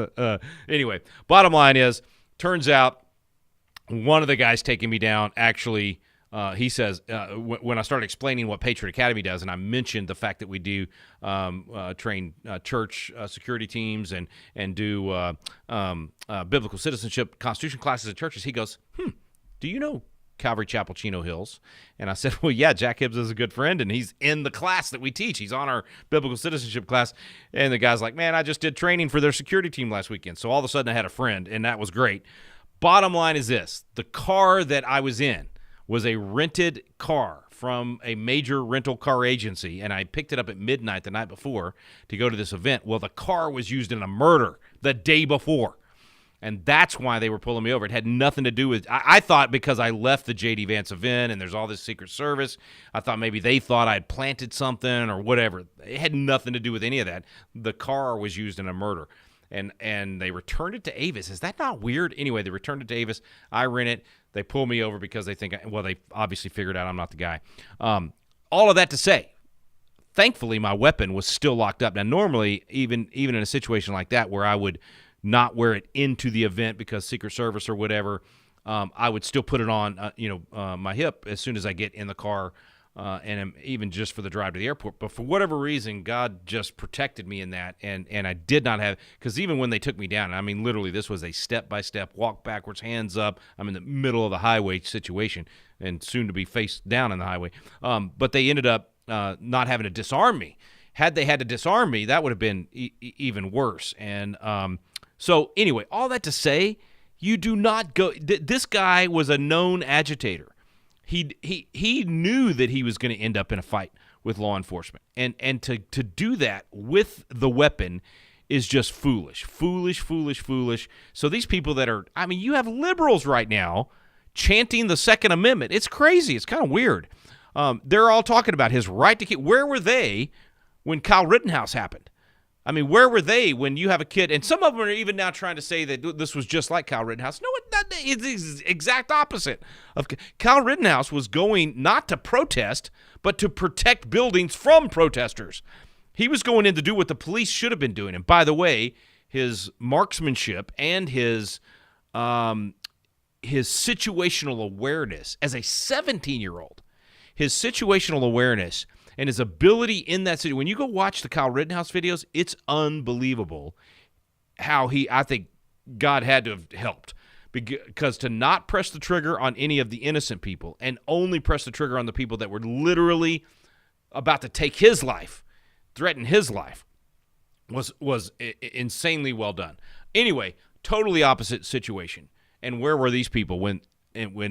anyway. Bottom line is, turns out one of the guys taking me down actually, he says, when I started explaining what Patriot Academy does, and I mentioned the fact that we do train church security teams and do biblical citizenship constitution classes at churches, he goes, do you know Calvary Chapel, Chino Hills? And I said, well, yeah, Jack Hibbs is a good friend, and he's in the class that we teach. He's on our biblical citizenship class. And the guy's like, man, I just did training for their security team last weekend. So all of a sudden I had a friend, and that was great. Bottom line is this. The car that I was in was a rented car from a major rental car agency, and I picked it up at midnight the night before to go to this event. Well, the car was used in a murder the day before. And that's why they were pulling me over. It had nothing to do with – I thought because I left the J.D. Vance event and there's all this Secret Service, I thought maybe they thought I had planted something or whatever. It had nothing to do with any of that. The car was used in a murder. And they returned it to Avis. Is that not weird? Anyway, they returned it to Avis. I rent it. They pull me over because they think – well, they obviously figured out I'm not the guy. All of that to say, thankfully my weapon was still locked up. Now, normally, even in a situation like that where I would – not wear it into the event because Secret Service or whatever, I would still put it on, my hip as soon as I get in the car, and even just for the drive to the airport. But for whatever reason, God just protected me in that, and I did not have – because even when they took me down, I mean, literally this was a step-by-step, walk backwards, hands up. I'm in the middle of the highway situation and soon to be face down in the highway. But they ended up not having to disarm me. Had they had to disarm me, that would have been even worse. And so anyway, all that to say, you do not go. This guy was a known agitator. He knew that he was going to end up in a fight with law enforcement, and to do that with the weapon is just foolish. So these people that are, I mean, you have liberals right now chanting the Second Amendment. It's crazy. It's kind of weird. They're all talking about his right to keep. Where were they when Kyle Rittenhouse happened? I mean, where were they when you have a kid? And some of them are even now trying to say that this was just like Kyle Rittenhouse. No, it's the exact opposite. Kyle Rittenhouse was going not to protest, but to protect buildings from protesters. He was going in to do what the police should have been doing. And by the way, his marksmanship and his situational awareness as a 17-year-old, his situational awareness and his ability in that city. When you go watch the Kyle Rittenhouse videos, it's unbelievable how I think God had to have helped Because to not press the trigger on any of the innocent people and only press the trigger on the people that were literally about to take his life, threaten his life, was insanely well done. Anyway, totally opposite situation. And where were these people when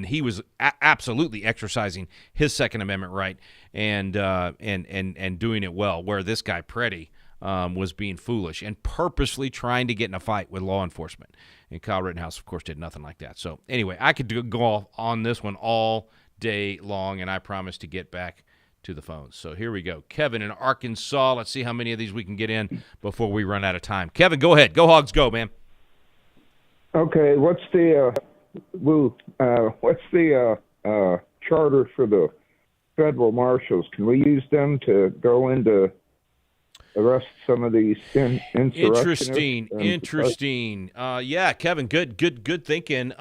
he was absolutely exercising his Second Amendment right and doing it well, where this guy Preddy was being foolish and purposely trying to get in a fight with law enforcement. And Kyle Rittenhouse, of course, did nothing like that. So anyway, I could go on this one all day long, and I promise to get back to the phones. So here we go. Kevin in Arkansas. Let's see how many of these we can get in before we run out of time. Kevin, go ahead. Go Hogs, go, man. Okay, what's the charter for the federal marshals? Can we use them to go into arrest some of these insurrectionists? Interesting. Yeah, Kevin, good thinking.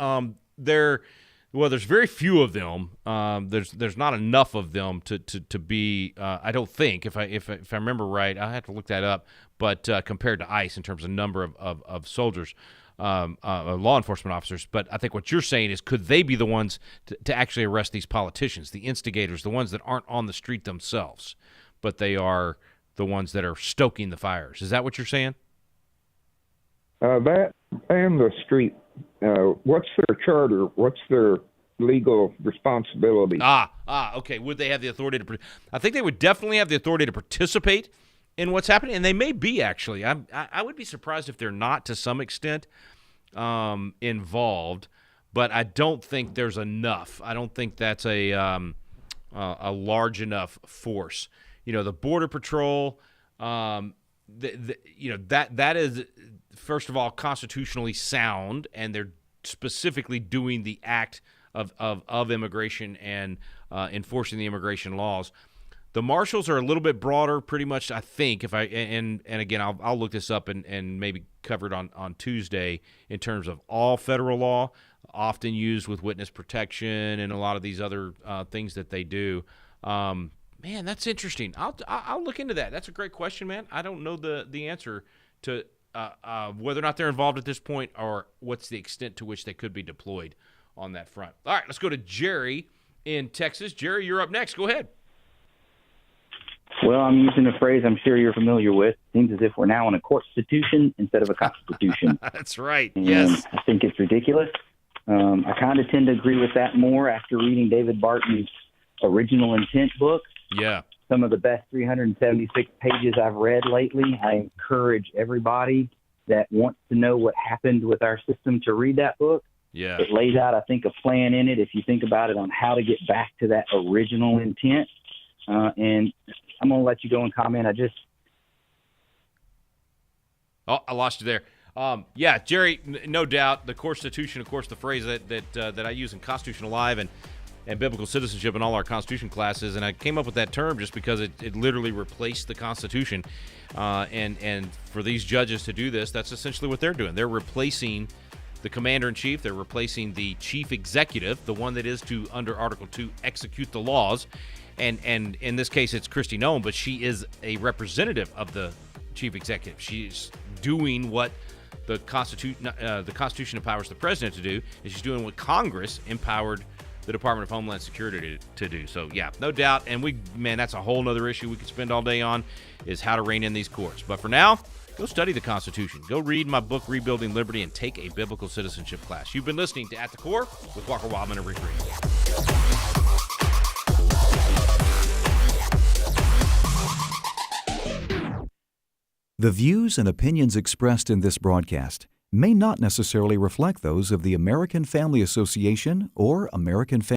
There's very few of them. There's not enough of them to be. I don't think, if I remember right, I have to look that up. But compared to ICE in terms of number of soldiers, law enforcement officers. But I think what you're saying is, could they be the ones to actually arrest these politicians, the instigators, the ones that aren't on the street themselves, but they are the ones that are stoking the fires? Is that what you're saying? That and the street. What's their charter? What's their legal responsibility? Okay. Would they have the authority to? I think they would definitely have the authority to participate in what's happening, and they may be actually. I would be surprised if they're not to some extent involved, but I don't think there's enough. I don't think that's a large enough force. The Border Patrol. That is, first of all, constitutionally sound, and they're specifically doing the act of immigration and enforcing the immigration laws. The marshals are a little bit broader, pretty much, I think. And again, I'll look this up and maybe cover it on Tuesday in terms of all federal law, often used with witness protection and a lot of these other things that they do. Man, that's interesting. I'll look into that. That's a great question, man. I don't know the answer to whether or not they're involved at this point, or what's the extent to which they could be deployed on that front. All right, let's go to Jerry in Texas. Jerry, you're up next. Go ahead. Well, I'm using a phrase I'm sure you're familiar with. Seems as if we're now in a constitution instead of a constitution. That's right. And yes. I think it's ridiculous. I kind of tend to agree with that more after reading David Barton's Original Intent book. Yeah. Some of the best 376 pages I've read lately. I encourage everybody that wants to know what happened with our system to read that book. Yeah. It lays out, I think, a plan in it, if you think about it, on how to get back to that original intent. And I'm going to let you go and comment. Oh, I lost you there. Yeah, Jerry, no doubt. The Constitution, of course, the phrase that I use in Constitution Alive and biblical citizenship in all our Constitution classes, and I came up with that term just because it literally replaced the Constitution. And for these judges to do this, that's essentially what they're doing. They're replacing the commander-in-chief. They're replacing the chief executive, the one that is to, under Article 2, execute the laws. And in this case, it's Kristi Noem, but she is a representative of the chief executive. She's doing what the Constitution empowers the president to do, and she's doing what Congress empowered the Department of Homeland Security to do. So, yeah, no doubt. And that's a whole other issue we could spend all day on, is how to rein in these courts. But for now, go study the Constitution. Go read my book, Rebuilding Liberty, and take a biblical citizenship class. You've been listening to At the Core with Walker Wildmon and Rick Green. The views and opinions expressed in this broadcast may not necessarily reflect those of the American Family Association or American Family